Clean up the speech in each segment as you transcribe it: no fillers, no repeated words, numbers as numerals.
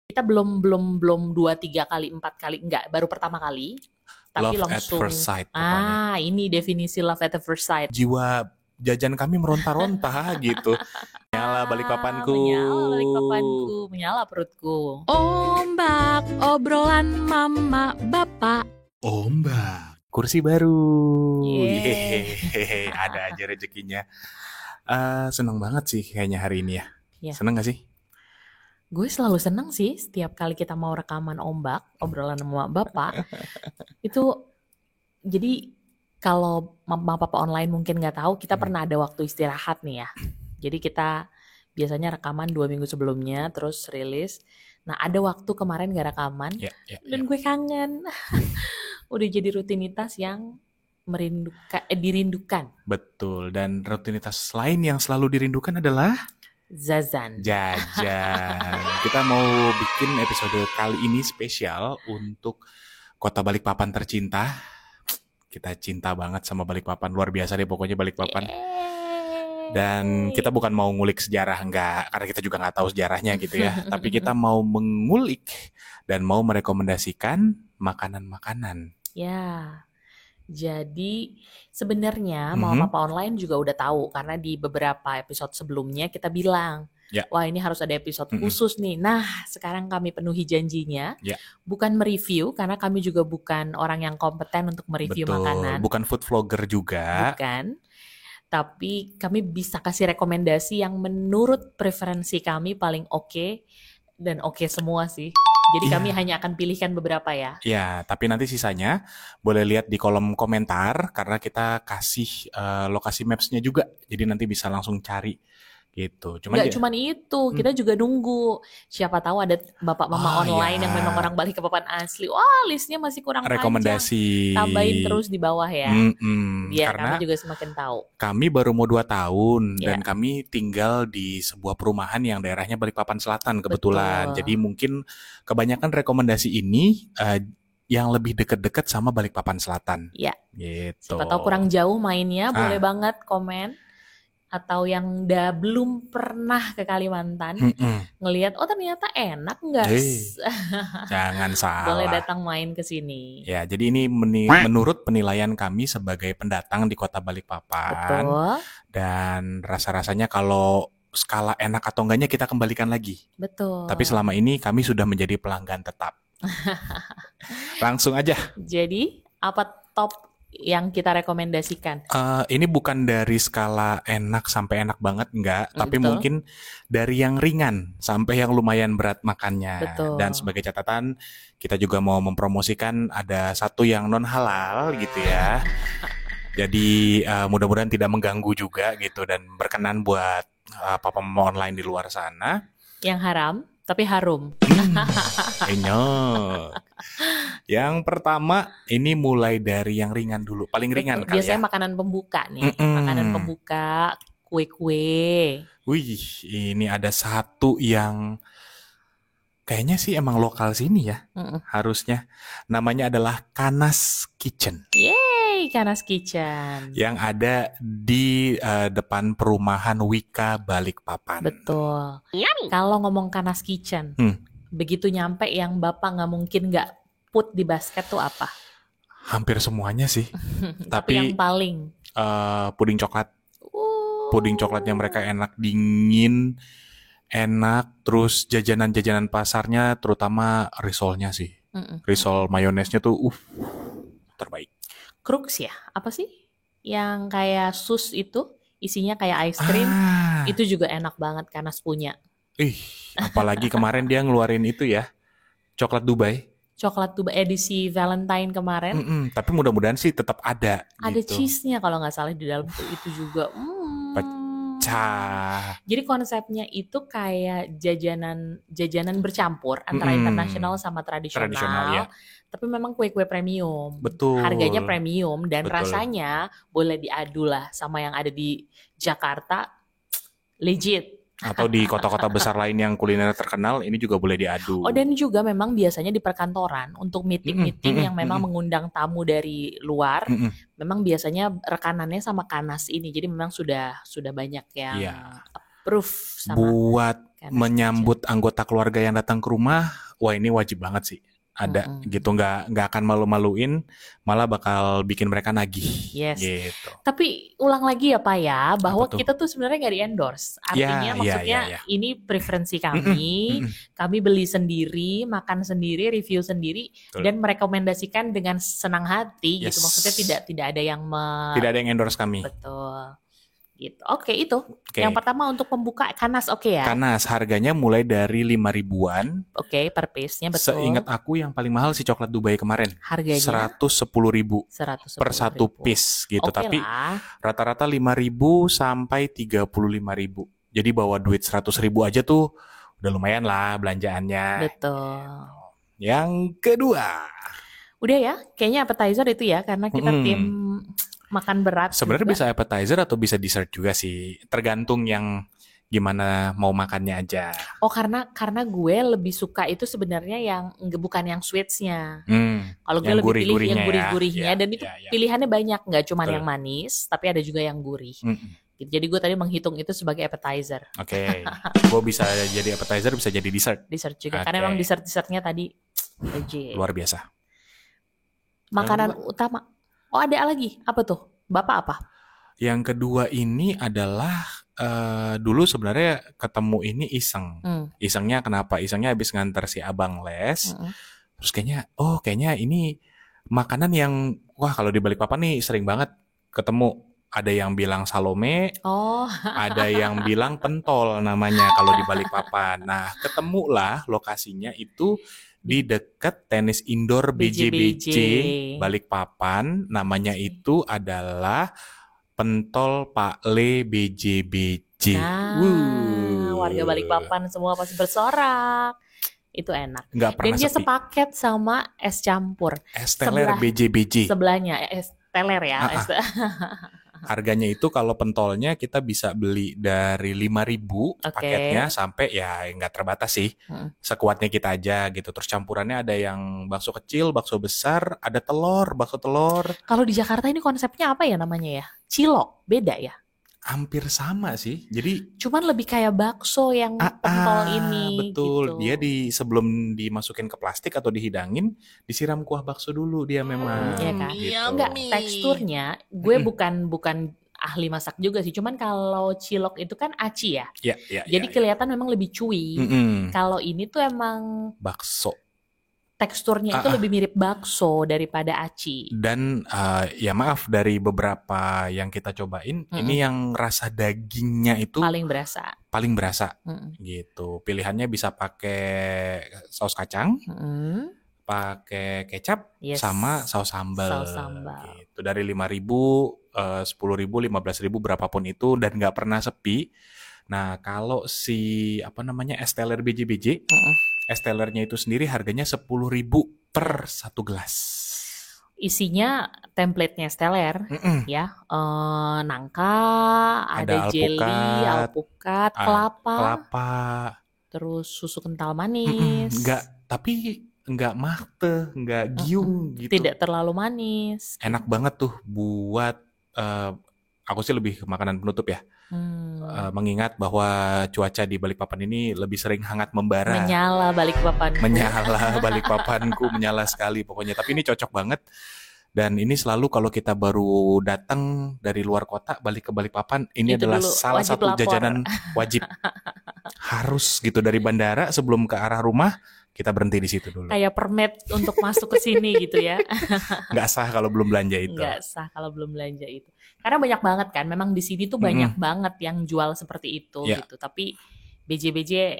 Kita belum 2, 3 kali, 4 kali, enggak, baru pertama kali. Tapi Love at langsung, first sight pokoknya. ini definisi love at first sight. Jiwa jajan kami meronta-ronta gitu. Menyala Balikpapanku. Menyala Balikpapanku, menyala perutku. Ombak, obrolan mama bapak. Ombak, kursi baru. Yeay. Ada aja rezekinya. Seneng banget sih kayaknya hari ini ya. Ya. Seneng gak sih? Gue selalu seneng sih setiap kali kita mau rekaman ombak, obrolan sama bapak. Itu jadi kalau mama papa online mungkin nggak tahu, kita pernah ada waktu istirahat nih ya. Jadi kita biasanya rekaman 2 minggu sebelumnya, terus rilis. Nah ada waktu kemarin gak rekaman, dan gue kangen. Udah jadi rutinitas yang dirindukan. Betul, dan rutinitas lain yang selalu dirindukan adalah Zazan. Jajan. Kita mau bikin episode kali ini spesial untuk Kota Balikpapan tercinta. Kita cinta banget sama Balikpapan, luar biasa deh pokoknya Balikpapan. Dan kita bukan mau ngulik sejarah, enggak, karena kita juga nggak tahu sejarahnya gitu ya. Tapi kita mau mengulik dan mau merekomendasikan makanan-makanan. Ya, jadi sebenarnya mama papa online juga udah tahu, karena di beberapa episode sebelumnya kita bilang, wah ini harus ada episode khusus nih. Nah sekarang kami penuhi janjinya, bukan mereview, karena kami juga bukan orang yang kompeten untuk mereview makanan. Bukan food vlogger juga. Bukan. Tapi kami bisa kasih rekomendasi yang menurut preferensi kami paling oke, dan oke semua sih. Jadi kami hanya akan pilihkan beberapa ya. Ya, tapi nanti sisanya boleh lihat di kolom komentar, karena kita kasih lokasi maps-nya juga. Jadi nanti bisa langsung cari gitu. Nggak cuman itu, kita juga nunggu. Siapa tahu ada bapak mama online yang memang orang Balikpapan asli. Wah, listnya masih kurang rekomendasi. Panjang. Tambahin terus di bawah ya. Biar karena kami juga semakin tahu. Kami baru mau 2 tahun dan kami tinggal di sebuah perumahan yang daerahnya Balikpapan Selatan kebetulan. Betul. Jadi mungkin kebanyakan rekomendasi ini yang lebih dekat-dekat sama Balikpapan Selatan. Ya. Gitu. Siapa tahu kurang jauh mainnya, boleh banget komen. Atau yang udah belum pernah ke Kalimantan, ngelihat, oh ternyata enak guys. Jangan salah. Boleh datang main ke sini. Ya, jadi ini menurut penilaian kami sebagai pendatang di Kota Balikpapan. Betul. Dan rasa-rasanya kalau skala enak atau enggaknya kita kembalikan lagi. Betul. Tapi selama ini kami sudah menjadi pelanggan tetap. Langsung aja. Jadi, apa top yang kita rekomendasikan? Ini bukan dari skala enak sampai enak banget, enggak. Tapi mungkin dari yang ringan sampai yang lumayan berat makannya. Betul. Dan sebagai catatan, kita juga mau mempromosikan ada satu yang non halal gitu ya. Jadi mudah-mudahan tidak mengganggu juga gitu, dan berkenan buat papa mama online di luar sana. Yang haram tapi harum. Enyok. Yang pertama ini mulai dari yang ringan dulu, paling ringan kali ya. Biasanya makanan pembuka nih, makanan pembuka, kue-kue. Wih, ini ada satu yang kayaknya sih emang lokal sini ya, harusnya. Namanya adalah Kanas Kitchen. Yeay, Kanas Kitchen. Yang ada di depan perumahan Wika Balikpapan. Betul. Kalau ngomong Kanas Kitchen, begitu nyampe yang bapak nggak mungkin nggak put di basket tuh apa? Hampir semuanya sih. Tapi yang paling puding coklat. Puding coklatnya mereka enak, dingin, enak. Terus jajanan-jajanan pasarnya, terutama risolnya sih. Risol mayonesnya tuh terbaik. Crux ya? Apa sih? Yang kayak sus itu, isinya kayak ice cream. Itu juga enak banget Kanas punya. Apalagi kemarin dia ngeluarin itu ya, coklat Dubai. Coklat Dubai edisi Valentine kemarin. Tapi mudah-mudahan sih tetap ada. Ada gitu. cheese-nya kalau nggak salah di dalam itu juga. Pecah. Jadi konsepnya itu kayak jajanan bercampur antara internasional sama tradisional ya. Tapi memang kue-kue premium. Betul. Harganya premium dan Betul. rasanya boleh diadu lah sama yang ada di Jakarta. Legit. Atau di kota-kota besar lain yang kuliner terkenal, ini juga boleh diadu. Oh, dan juga memang biasanya di perkantoran untuk meeting-meeting yang memang mengundang tamu dari luar, memang biasanya rekanannya sama Kanas ini. Jadi memang sudah banyak yang approve sama. Buat Karena menyambut anggota keluarga yang datang ke rumah, wah ini wajib banget sih. Ada gitu, nggak akan malu-maluin, malah bakal bikin mereka nagih. Yes. Gitu. Tapi ulang lagi ya Pak ya, bahwa Apa tuh? kita tuh sebenarnya nggak di-endorse. Artinya maksudnya ya. ini preferensi kami, kami beli sendiri, makan sendiri, review sendiri, Betul. dan merekomendasikan dengan senang hati gitu. Yes. Maksudnya tidak ada yang Tidak ada yang endorse kami. Betul. Gitu. Oke, itu. Oke. Yang pertama untuk pembuka Kanas, oke ya? Kanas harganya mulai dari 5 ribuan. Oke, per piece-nya betul. Seingat aku yang paling mahal si coklat Dubai kemarin. Harganya 110.000 per satu piece gitu. Oke Tapi lah. rata-rata 5.000 sampai 35.000. Jadi bawa duit 100.000 aja tuh udah lumayan lah belanjaannya. Betul. Yang kedua. Udah ya, kayaknya appetizer itu ya, karena kita tim makan berat. Sebenarnya juga. bisa appetizer atau bisa dessert juga sih. Tergantung yang gimana mau makannya aja. Oh, karena gue lebih suka itu sebenarnya yang bukan yang sweets-nya. Kalau gue Yang lebih pilih yang gurih-gurihnya gurih-gurihnya, ya. dan itu Ya. pilihannya banyak, nggak cuma Betul. yang manis, tapi ada juga yang gurih. Jadi gue tadi menghitung itu sebagai appetizer. Oke. Gue bisa jadi appetizer, bisa jadi dessert. Dessert juga, Oke. karena emang dessert-dessertnya tadi legit. Luar biasa. Makanan utama. Oh, ada lagi. Apa tuh? Bapak apa? Yang kedua ini adalah dulu sebenarnya ketemu ini iseng. Isengnya kenapa? Isengnya habis nganter si abang les. Terus kayaknya ini makanan yang wah kalau di Balikpapan nih sering banget ketemu. Ada yang bilang Salome, ada yang bilang pentol namanya kalau di Balikpapan. Nah, ketemulah lokasinya itu di dekat tenis indoor BJBJ Balikpapan. Namanya itu adalah Pentol Pak Le BJBJ. Nah, warga Balikpapan semua pasti bersorak. Itu enak. Nggak pernah Dan dia sepi. sepaket sama es campur. Es teler BJBJ. Sebelahnya es teler ya. Harganya itu kalau pentolnya kita bisa beli dari 5.000 paketnya sampai ya nggak terbatas sih. Sekuatnya kita aja gitu. Terus campurannya ada yang bakso kecil, bakso besar, ada telur, bakso telur. Kalau di Jakarta ini konsepnya apa ya namanya ya? Cilok, beda ya? Hampir sama sih. Jadi cuman lebih kayak bakso yang pentol ini. Betul. Gitu. Dia sebelum dimasukin ke plastik atau dihidangin, disiram kuah bakso dulu dia memang. Iya kan? Gitu. Enggak, teksturnya gue bukan ahli masak juga sih. Cuman kalau cilok itu kan aci ya. Jadi kelihatan memang lebih chewy. Kalau ini tuh emang bakso. Teksturnya itu lebih mirip bakso daripada aci. Dan ya maaf, dari beberapa yang kita cobain, ini yang rasa dagingnya itu paling berasa. Gitu. Pilihannya bisa pakai saus kacang, pakai kecap, sama saus sambal. Gitu. Dari 5.000, 10.000, 15.000 berapapun itu dan nggak pernah sepi. Nah, kalau si es teler BJBJ, es telernya itu sendiri harganya 10.000 per satu gelas. Isinya template-nya es teler, ya, nangka, ada jelly, alpukat, kelapa, terus susu kental manis. Tapi nggak mate, nggak giung gitu. Tidak terlalu manis. Enak banget tuh buat, aku sih lebih ke makanan penutup ya. Mengingat bahwa cuaca di Balikpapan ini lebih sering hangat membara. Menyala Balikpapanku menyala sekali pokoknya. Tapi ini cocok banget. Dan ini selalu kalau kita baru datang dari luar kota balik ke Balikpapan, ini itu adalah salah satu jajanan wajib. Harus gitu dari bandara sebelum ke arah rumah kita berhenti di situ dulu. Kayak permit untuk masuk ke sini gitu ya. Nggak sah kalau belum belanja itu. Karena banyak banget kan, memang di sini tuh banyak banget yang jual seperti itu gitu. Tapi BJBJ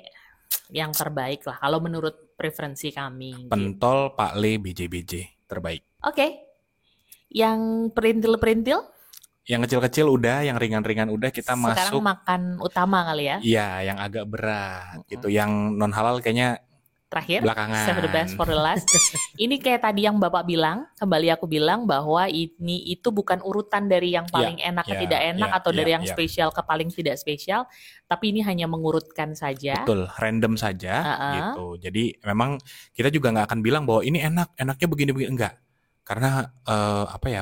yang terbaik lah kalau menurut preferensi kami. Pentol Pak Le BJBJ terbaik. Oke. Yang perintil-perintil? Yang kecil-kecil udah, yang ringan-ringan udah, kita sekarang masuk. Makan utama kali ya? Iya, yang agak berat gitu. Yang non halal kayaknya terakhir, belakangan. Save the best for the last. Ini kayak tadi yang Bapak bilang, kembali aku bilang bahwa ini itu bukan urutan dari yang paling enak ke tidak enak atau dari yang spesial ke paling tidak spesial, tapi ini hanya mengurutkan saja. Betul, random saja gitu. Jadi memang kita juga nggak akan bilang bahwa ini enaknya begini-begini, enggak. Karena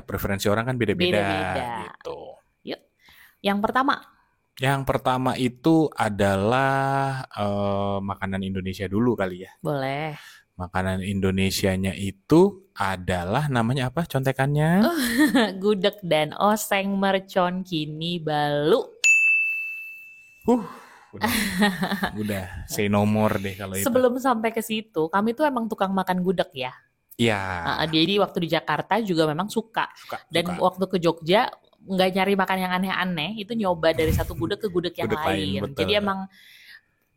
preferensi orang kan beda-beda. Gitu. Yuk, yang pertama. Yang pertama itu adalah makanan Indonesia dulu kali ya. Boleh. Makanan Indonesianya itu adalah namanya apa contekannya? Gudeg dan oseng mercon kini balu. Udah say no more deh kalau itu. Sebelum sampai ke situ, kami tuh emang tukang makan gudeg ya. Iya. Jadi waktu di Jakarta juga memang suka. Dan suka. waktu ke Jogja nggak nyari makan yang aneh-aneh, itu nyoba dari satu gudeg ke gudeg yang Gudeg lain, lain. betul. Jadi emang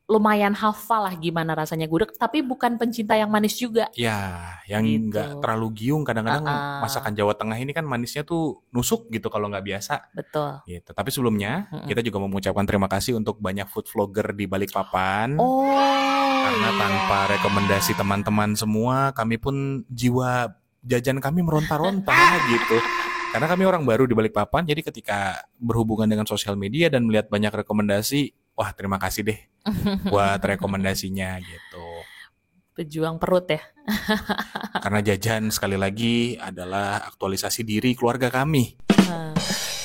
lumayan hafal lah gimana rasanya gudeg, tapi bukan pencinta yang manis juga. Ya, yang Gitu. nggak terlalu giung. Kadang-kadang masakan Jawa Tengah ini kan manisnya tuh nusuk gitu kalau nggak biasa. Betul. Gitu. Tapi sebelumnya kita juga mengucapkan terima kasih untuk banyak food vlogger di Balikpapan. Karena tanpa rekomendasi teman-teman semua, kami pun jiwa jajan kami meronta-ronta gitu. Karena kami orang baru di Balikpapan, jadi ketika berhubungan dengan sosial media dan melihat banyak rekomendasi, wah terima kasih deh buat rekomendasinya gitu. Pejuang perut ya. Karena jajan sekali lagi adalah aktualisasi diri keluarga kami.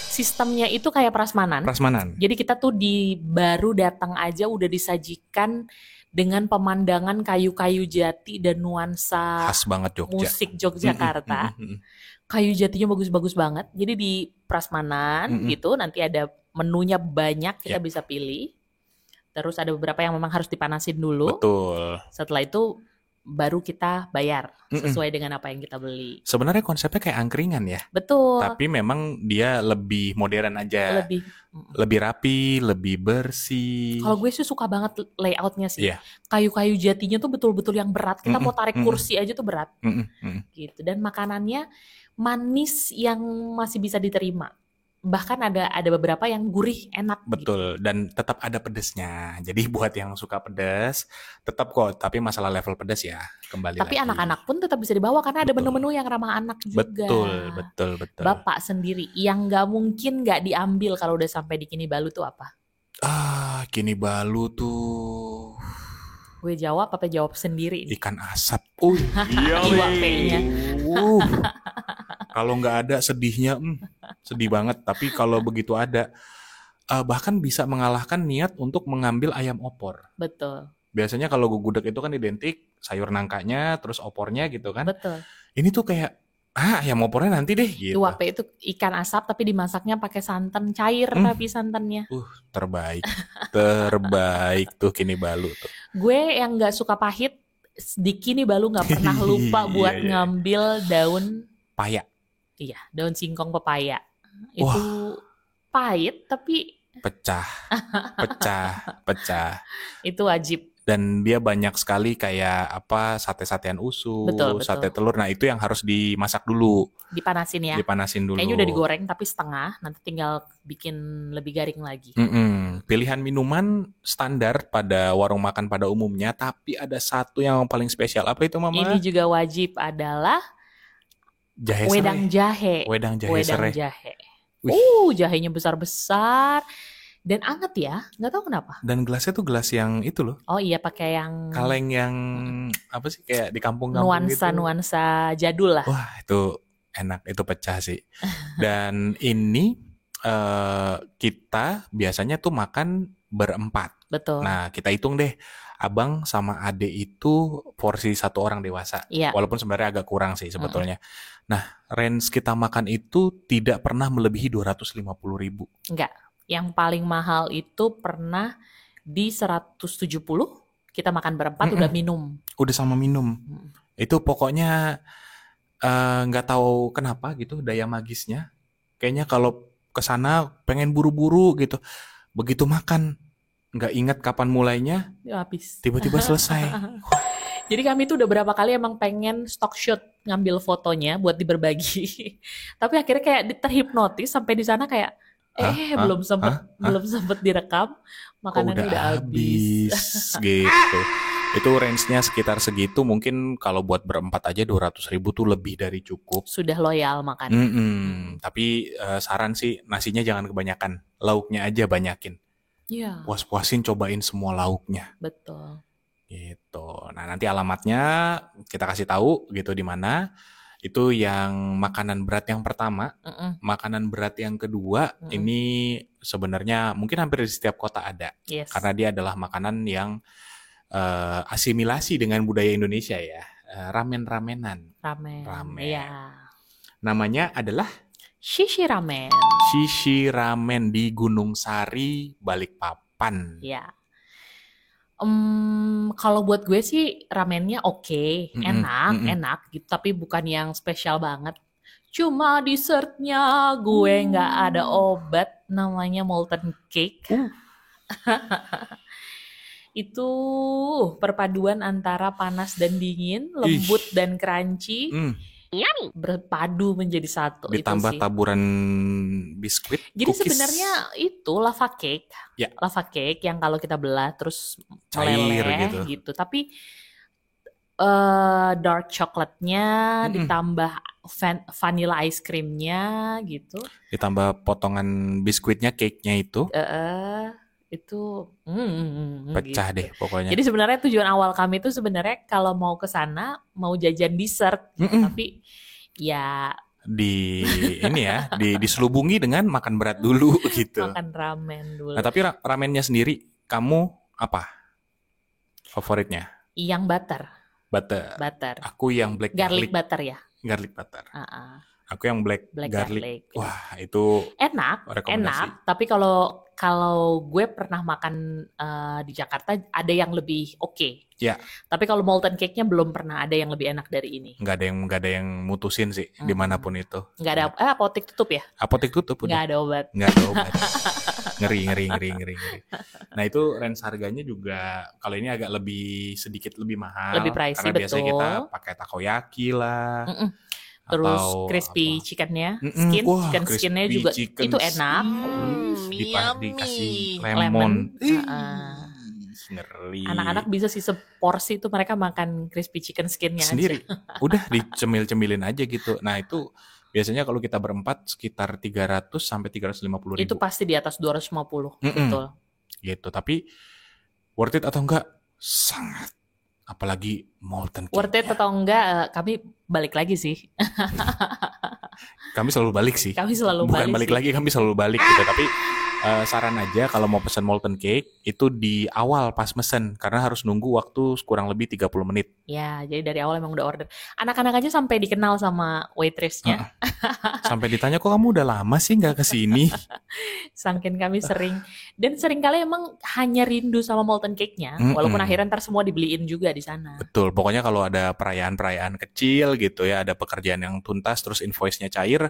Sistemnya itu kayak prasmanan. Jadi kita tuh baru datang aja udah disajikan dengan pemandangan kayu-kayu jati dan nuansa khas banget Jogja. Musik Yogyakarta. Kayu jatinya bagus-bagus banget. Jadi di prasmanan gitu nanti ada menunya banyak, kita bisa pilih. Terus ada beberapa yang memang harus dipanasin dulu. Betul. Setelah itu baru kita bayar sesuai dengan apa yang kita beli. Sebenarnya konsepnya kayak angkringan ya. Betul. Tapi memang dia lebih modern aja. Lebih rapi, lebih bersih. Kalau gue sih suka banget layoutnya sih. Yeah. Kayu-kayu jatinya tuh betul-betul yang berat. Kita mau tarik kursi aja tuh berat. Gitu. Dan makanannya manis yang masih bisa diterima. Bahkan ada beberapa yang gurih, enak. Betul, gitu. Dan tetap ada pedesnya. Jadi buat yang suka pedas, tetap kok. Tapi masalah level pedas ya, kembali tapi lagi. anak-anak pun tetap bisa dibawa karena ada menu-menu yang ramah anak juga. Betul. Bapak sendiri, yang gak mungkin gak diambil kalau udah sampai di Kinibalu tuh apa? Kinibalu tuh... Gue jawab apa jawab sendiri? Ikan asap. Iya. Iwak-nya. Kalau nggak ada sedihnya, sedih banget. Tapi kalau begitu ada, bahkan bisa mengalahkan niat untuk mengambil ayam opor. Betul. Biasanya kalau gudeg itu kan identik sayur nangkanya, terus opornya gitu kan. Betul. Ini tuh kayak, ayam opornya nanti deh gitu. Iwak itu ikan asap tapi dimasaknya pakai santan cair tapi santannya. Terbaik tuh Kinibalu tuh. Gue yang nggak suka pahit di Kinibalu nggak pernah lupa buat ngambil daun paya. Iya, daun singkong pepaya. Itu pahit tapi pecah. Itu wajib. Dan dia banyak sekali kayak sate-satean usus, betul. Sate telur. Nah itu yang harus dimasak dulu. Dipanasin ya. Dipanasin dulu. Kayaknya udah digoreng tapi setengah. Nanti tinggal bikin lebih garing lagi. Pilihan minuman standar pada warung makan pada umumnya. Tapi ada satu yang paling spesial. Apa itu Mama? Ini juga wajib adalah wedang jahe. Wedang jahe. Jahenya besar-besar. Dan anget ya, nggak tahu kenapa. Dan gelasnya tuh gelas yang itu loh. Oh iya, pakai yang kaleng yang apa sih kayak di kampung-kampung gitu. Nuansa jadul lah. Wah itu enak, itu pecah sih. Dan ini kita biasanya tuh makan berempat. Betul. Nah kita hitung deh, abang sama ade itu porsi satu orang dewasa. Iya. Walaupun sebenarnya agak kurang sih sebetulnya. Nah range kita makan itu tidak pernah melebihi 250.000. Enggak. Yang paling mahal itu pernah di 170, kita makan berempat udah minum. Udah sama minum. Itu pokoknya nggak tahu kenapa gitu daya magisnya. Kayaknya kalau kesana pengen buru-buru gitu. Begitu makan nggak ingat kapan mulainya, habis. Tiba-tiba selesai. Jadi kami tuh udah berapa kali emang pengen stock shot ngambil fotonya buat diberbagi. Tapi akhirnya kayak terhipnotis sampai di sana kayak belum sempet direkam, makanannya udah habis gitu. Itu range-nya sekitar segitu. Mungkin kalau buat berempat aja 200.000 tuh lebih dari cukup. Sudah loyal makan. Tapi saran sih nasinya jangan kebanyakan, lauknya aja banyakin. Iya. Puas-puasin cobain semua lauknya. Betul. Gitu. Nah nanti alamatnya kita kasih tahu gitu di mana. Itu yang makanan berat yang pertama. Mm-mm. Makanan berat yang kedua, Mm-mm. ini sebenarnya mungkin hampir di setiap kota ada. Yes. Karena dia adalah makanan yang asimilasi dengan budaya Indonesia ya. Ramen-ramenan. Ramen. Ya. Namanya adalah Shishi ramen. Shishi Ramen di Gunung Sari, Balikpapan. Ya. Kalau buat gue sih ramennya oke, enak gitu, tapi bukan yang spesial banget. Cuma dessertnya gue nggak ada obat, namanya molten cake. Itu perpaduan antara panas dan dingin, lembut dan crunchy, berpadu menjadi satu. Ditambah itu sih. taburan biskuit, Jadi cookies. sebenarnya itu lava cake. Ya. Lava cake yang kalau kita belah terus Cair meleleh gitu. Tapi dark coklatnya ditambah vanilla ice creamnya gitu. Ditambah potongan biskuitnya, cake-nya itu. Itu Pecah gitu deh pokoknya. Jadi sebenarnya tujuan awal kami itu sebenarnya kalau mau ke sana mau jajan dessert, tapi ya diselubungi dengan makan berat dulu gitu. makan ramen dulu. Nah, tapi ramennya sendiri kamu apa favoritnya? Yang butter. Aku yang black garlic butter ya. Garlic butter. Uh-uh. Aku yang black garlic. Wah, itu enak. Tapi kalau gue pernah makan di Jakarta ada yang lebih oke. Ya. Tapi kalau molten cake-nya belum pernah ada yang lebih enak dari ini. Nggak ada yang mutusin sih dimanapun itu. Nggak ada. Apotek tutup ya? Apotek tutup. Nggak ada obat. Ngeri. Nah, itu range harganya juga kalau ini agak sedikit lebih mahal. Lebih pricey, karena biasanya kita pakai takoyaki lah. Terus atau crispy chickennya, chicken skinnya juga itu enak. Dikasih lemon. Ngeri. Anak-anak bisa sih seporsi itu mereka makan crispy chicken skinnya sendiri. Aja. Udah dicemil-cemilin aja gitu. Nah, itu biasanya kalau kita berempat sekitar 300 sampai 350 ribu. Itu pasti di atas 250. Betul. Gitu. Tapi worth it atau enggak? Sangat. Apalagi molten cake. Worth it atau enggak, kami balik lagi sih. Kami selalu balik sih. Bukan balik lagi, kami selalu balik gitu. Tapi saran aja kalau mau pesen molten cake itu di awal pas mesen karena harus nunggu waktu kurang lebih 30 menit. Ya, jadi dari awal emang udah order. Anak-anak aja sampai dikenal sama waitressnya. Sampai ditanya, kok kamu udah lama sih nggak kesini? Saking kami sering. Dan seringkali emang hanya rindu sama molten cake-nya. Walaupun akhirnya ntar semua dibeliin juga di sana. Betul, pokoknya kalau ada perayaan-perayaan kecil gitu ya, ada pekerjaan yang tuntas terus invoice-nya cair,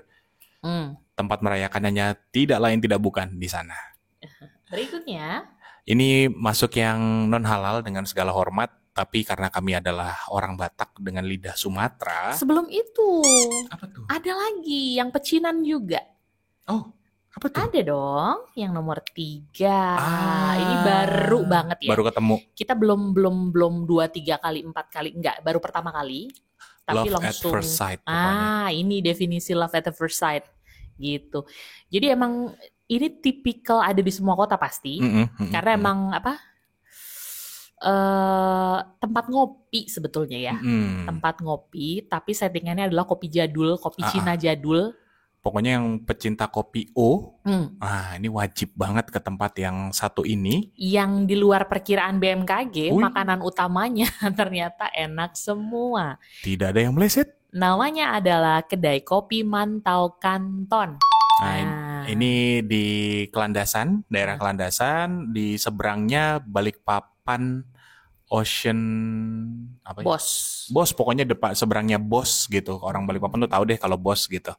tempat merayakannya tidak lain tidak bukan di sana. Berikutnya, ini masuk yang non halal dengan segala hormat, tapi karena kami adalah orang Batak dengan lidah Sumatera. Sebelum itu, apa tuh? Ada lagi yang pecinan juga. Oh, apa tuh? Ada dong, yang nomor 3. Ini baru banget ya. Baru ketemu. Kita belum 2-3 kali, 4 kali, enggak, baru pertama kali. Tapi love langsung at first sight, pokoknya. Ini definisi love at first sight gitu. Jadi emang ini tipikal ada di semua kota pasti, karena emang tempat ngopi sebetulnya ya, tempat ngopi, tapi settingannya adalah kopi jadul, kopi Cina jadul. Pokoknya yang pecinta kopi ini wajib banget ke tempat yang satu ini. Yang di luar perkiraan BMKG, makanan utamanya ternyata enak semua. Tidak ada yang meleset. Namanya adalah kedai kopi Mantau Kanton. Ini di Kelandasan, daerah Kelandasan, di seberangnya Balikpapan Ocean apa ya? Bos, pokoknya seberangnya Bos gitu. Orang Balikpapan tuh tahu deh kalau Bos gitu.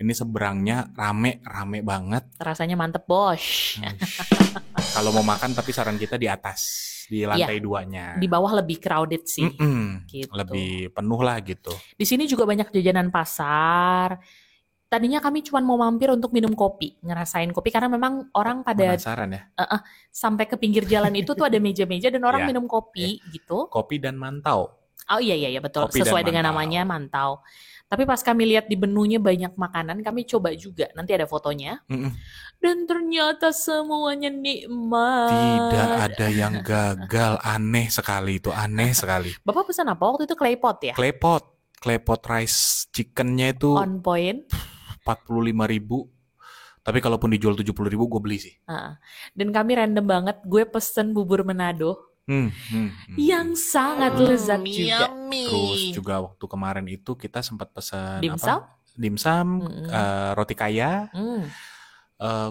Ini seberangnya rame banget. Rasanya mantep, bos. Kalau mau makan tapi saran kita di atas, di lantai 2-nya. Di bawah lebih crowded sih. Gitu. Lebih penuh lah gitu. Di sini juga banyak jajanan pasar. Tadinya kami cuma mau mampir untuk minum kopi, ngerasain kopi karena memang orang pada penasaran ya. Sampai ke pinggir jalan itu tuh ada meja-meja dan orang minum kopi gitu. Kopi dan mantau. Oh iya betul, kopi sesuai dengan namanya mantau. Tapi pas kami lihat di menunya banyak makanan, kami coba juga. Nanti ada fotonya. Dan ternyata semuanya nikmat. Tidak ada yang gagal. Aneh sekali itu, aneh sekali. Bapak pesan apa waktu itu? Claypot ya? Claypot. Claypot rice chickennya itu On point. 45.000. Tapi kalaupun dijual 70.000 gue beli sih. Dan kami random banget, gue pesen bubur Manado yang sangat lezat juga. Terus juga waktu kemarin itu kita sempat pesan Dimsum? Dimsum, roti kaya,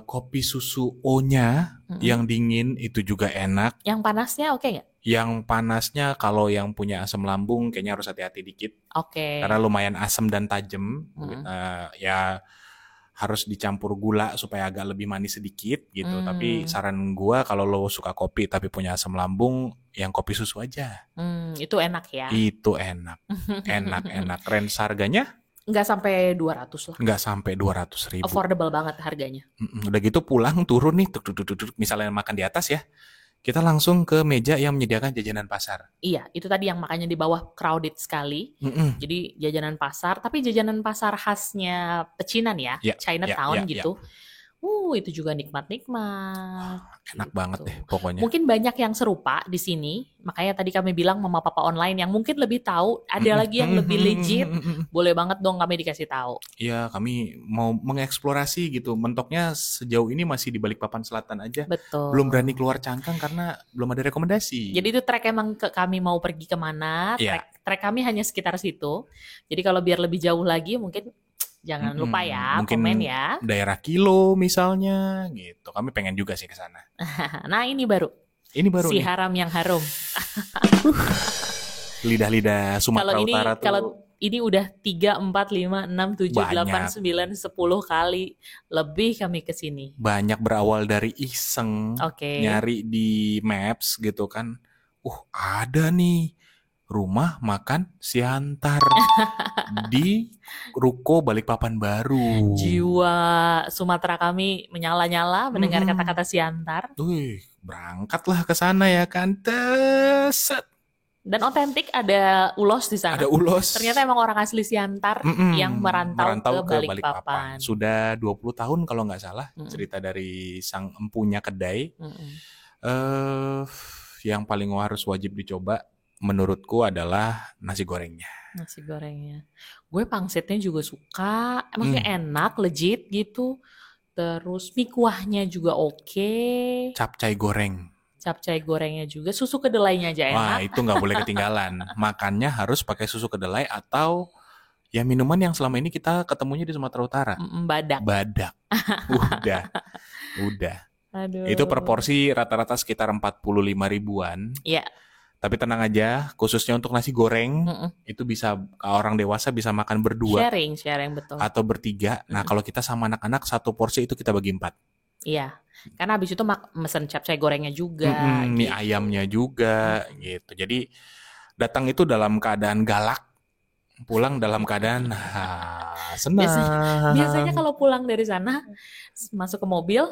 kopi susu O-nya yang dingin itu juga enak. Yang panasnya oke nggak? Yang panasnya kalau yang punya asam lambung kayaknya harus hati-hati dikit. Oke. Karena lumayan asam dan tajam. Ya harus dicampur gula supaya agak lebih manis sedikit gitu. Tapi saran gua kalau lo suka kopi tapi punya asam lambung, yang kopi susu aja. Itu enak ya. Itu enak. Enak. Range harganya? Nggak sampai 200 lah. Nggak sampai 200.000. Affordable banget harganya. Udah gitu pulang turun nih, misalnya makan di atas ya. Kita langsung ke meja yang menyediakan jajanan pasar. Iya, itu tadi yang makanya di bawah crowded sekali. Jadi jajanan pasar, tapi jajanan pasar khasnya pecinan ya, Chinatown gitu. Itu juga nikmat-nikmat. Enak gitu. banget deh pokoknya. Mungkin banyak yang serupa di sini, makanya tadi kami bilang Mama Papa Online yang mungkin lebih tahu, ada lagi yang lebih legit, boleh banget dong kami dikasih tahu. Iya, kami mau mengeksplorasi gitu. Mentoknya sejauh ini masih di Balikpapan Selatan aja. Betul. Belum berani keluar Cangkang karena belum ada rekomendasi. Jadi itu track emang kami mau pergi kemana, track kami hanya sekitar situ. Jadi kalau biar lebih jauh lagi mungkin jangan lupa ya, mungkin komen ya. Daerah Kilo misalnya gitu. Kami pengen juga sih ke sana. Nah, ini baru si nih. haram yang harum. Lidah-lidah Sumatera Utara tuh. Kalau ini udah 3, 4, 5, 6, 7, banyak. 8, 9, 10 kali lebih kami ke sini. Banyak berawal dari iseng, nyari di Maps gitu kan. Ada nih rumah makan Siantar di Ruko Balikpapan Baru. Jiwa Sumatera kami menyala-nyala mendengar kata-kata Siantar. Berangkatlah ke sana ya kan. Dan otentik ada ulos di sana. Ada ulos. Ternyata emang orang asli Siantar yang merantau ke Balikpapan. Sudah 20 tahun kalau nggak salah. Cerita dari sang empunya kedai. Yang paling harus wajib dicoba menurutku adalah nasi gorengnya. Nasi gorengnya. Gue pangsitnya juga suka. Emangnya enak, legit gitu. Terus mie kuahnya juga oke. Capcay goreng. Capcay gorengnya juga. Susu kedelainya aja enak. Wah, itu nggak boleh ketinggalan. Makannya harus pakai susu kedelai atau ya minuman yang selama ini kita ketemunya di Sumatera Utara. Badak. Udah. Aduh. Itu per porsi rata-rata sekitar 45 ribuan. Iya. Tapi tenang aja, khususnya untuk nasi goreng, itu bisa orang dewasa bisa makan berdua. Sharing, betul. Atau bertiga. Nah, kalau kita sama anak-anak, satu porsi itu kita bagi 4. Iya, karena habis itu mesen capcay gorengnya juga. Mie ayamnya juga, gitu. Jadi, datang itu dalam keadaan galak, pulang dalam keadaan senang. Biasanya kalau pulang dari sana, masuk ke mobil,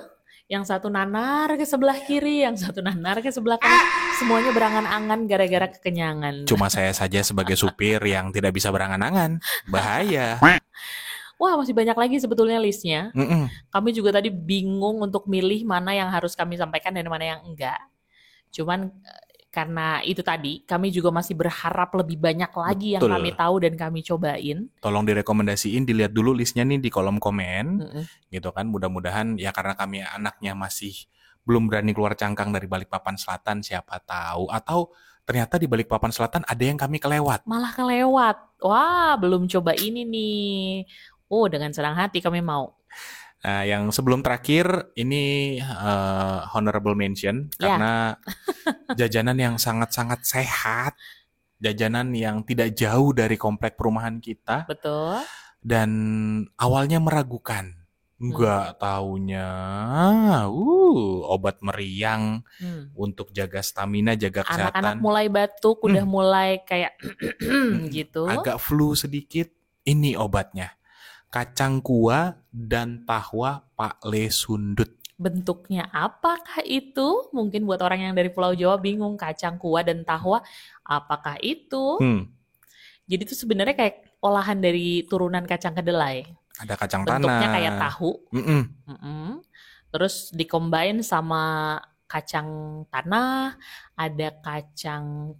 yang satu nanar ke sebelah kiri, yang satu nanar ke sebelah kanan. Semuanya berangan-angan gara-gara kekenyangan. Cuma saya saja sebagai supir yang tidak bisa berangan-angan. Bahaya. Wah, masih banyak lagi sebetulnya listnya. Kami juga tadi bingung untuk milih mana yang harus kami sampaikan dan mana yang enggak. Cuman karena itu tadi, kami juga masih berharap lebih banyak lagi yang kami tahu dan kami cobain. Tolong direkomendasiin, dilihat dulu listnya nih di kolom komen, gitu kan. Mudah-mudahan ya karena kami anaknya masih belum berani keluar Cangkang dari Balikpapan Selatan, siapa tahu. Atau ternyata di Balikpapan Selatan ada yang kami kelewat. Malah kelewat. Wah, belum coba ini nih. Dengan senang hati kami mau. Nah, yang sebelum terakhir ini honorable mention karena jajanan yang sangat-sangat sehat, jajanan yang tidak jauh dari komplek perumahan kita. Betul. Dan awalnya meragukan, nggak taunya obat meriang untuk jaga stamina, jaga kesehatan. Anak-anak mulai batuk, udah mulai kayak gitu. Agak flu sedikit, ini obatnya. Kacang kuah dan tahwa Pak Le Sundut. Bentuknya apakah itu? Mungkin buat orang yang dari Pulau Jawa bingung, kacang kuah dan tahwa apakah itu? Jadi itu sebenarnya kayak olahan dari turunan kacang kedelai. Ada kacang tanah. Bentuknya kayak tahu. Terus dikombain sama kacang tanah, ada kacang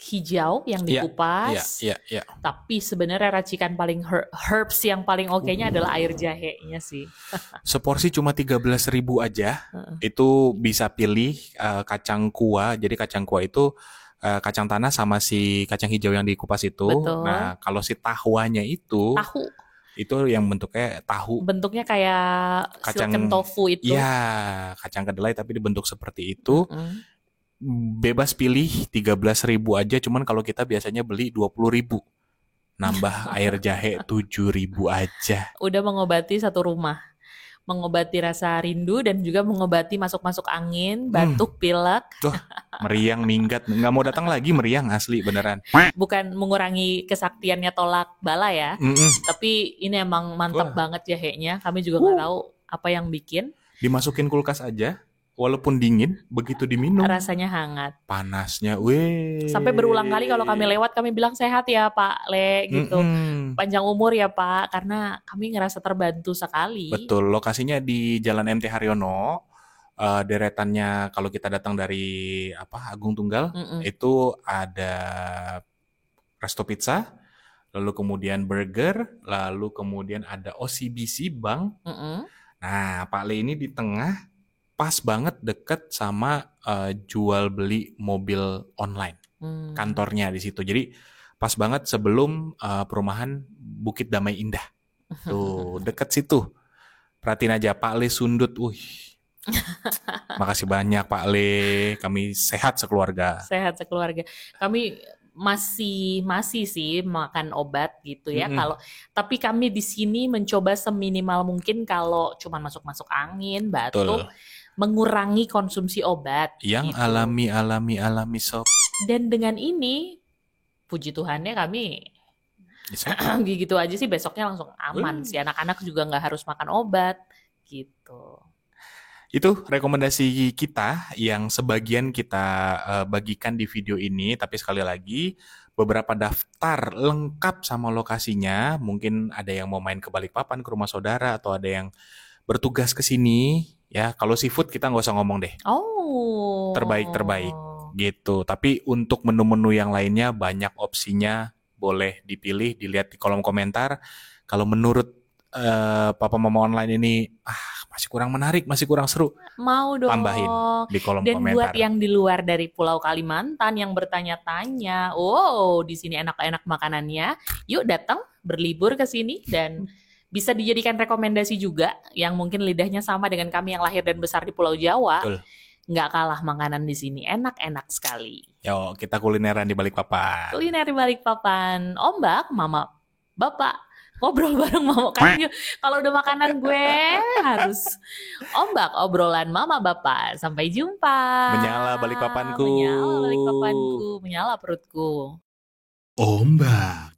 hijau yang Iya, dikupas. iya. Tapi sebenarnya racikan paling herbs yang paling oke-nya adalah air jahenya sih. Seporsi cuma 13.000 aja. Heeh. Itu bisa pilih kacang kuah. Jadi kacang kuah itu kacang tanah sama si kacang hijau yang dikupas itu. Betul. Nah, kalau si tahuannya itu Tahu yang bentuknya tahu bentuknya kayak kacang silken tofu itu. ya, kacang kedelai tapi dibentuk seperti itu. Mm-mm. Bebas pilih 13.000 aja, cuman kalau kita biasanya beli 20.000. Nambah air jahe 7.000 aja. Udah mengobati satu rumah. Mengobati rasa rindu dan juga mengobati masuk-masuk angin, batuk, pilek. Tuh, meriang minggat, nggak mau datang lagi meriang asli beneran. Bukan mengurangi kesaktiannya tolak bala ya. Tapi ini emang mantap banget jahenya. Kami juga nggak tahu apa yang bikin. Dimasukin kulkas aja, walaupun dingin, begitu diminum Rasanya hangat. panasnya, weh. Sampai berulang kali kalau kami lewat kami bilang sehat ya Pak Le gitu. Panjang umur ya Pak, karena kami ngerasa terbantu sekali. Betul, lokasinya di Jalan MT Haryono. Deretannya kalau kita datang dari Agung Tunggal, itu ada resto pizza, lalu kemudian burger, lalu kemudian ada OCBC Bank. Nah, Pak Le ini di tengah, pas banget deket sama jual beli mobil online. Kantornya di situ. Jadi pas banget sebelum perumahan Bukit Damai Indah. Tuh, deket situ. Perhatiin aja Pak Le sundut. Makasih banyak Pak Le. Kami sehat sekeluarga. Sehat sekeluarga. Kami masih sih makan obat gitu ya. Tapi kami di sini mencoba seminimal mungkin kalau cuma masuk angin, batuk, mengurangi konsumsi obat. Yang gitu. alami sob. Dan dengan ini, puji Tuhannya kami gitu aja sih besoknya langsung aman sih. Anak-anak juga nggak harus makan obat gitu. Itu rekomendasi kita yang sebagian kita bagikan di video ini. Tapi sekali lagi, beberapa daftar lengkap sama lokasinya. Mungkin ada yang mau main ke Balikpapan, ke rumah saudara, atau ada yang bertugas ke sini. Ya, kalau seafood kita nggak usah ngomong deh. Terbaik gitu. Tapi untuk menu-menu yang lainnya banyak opsinya, boleh dipilih, dilihat di kolom komentar. Kalau menurut Papa Mama Online ini masih kurang menarik, masih kurang seru, mau dong tambahin di kolom dan komentar. buat yang di luar dari Pulau Kalimantan yang bertanya-tanya, di sini enak-enak makanannya, yuk datang berlibur ke sini dan bisa dijadikan rekomendasi juga yang mungkin lidahnya sama dengan kami yang lahir dan besar di Pulau Jawa. Betul. Nggak kalah makanan di sini, enak-enak sekali. Yo, kita kulineran di Balikpapan. Kuliner di Balikpapan, Ombak, Mama, Bapak, ngobrol bareng Mama kan. Kalau udah makanan gue harus Ombak, obrolan Mama Bapak. Sampai jumpa. Menyala Balikpapanku. Menyala Balikpapanku, menyala perutku. Ombak.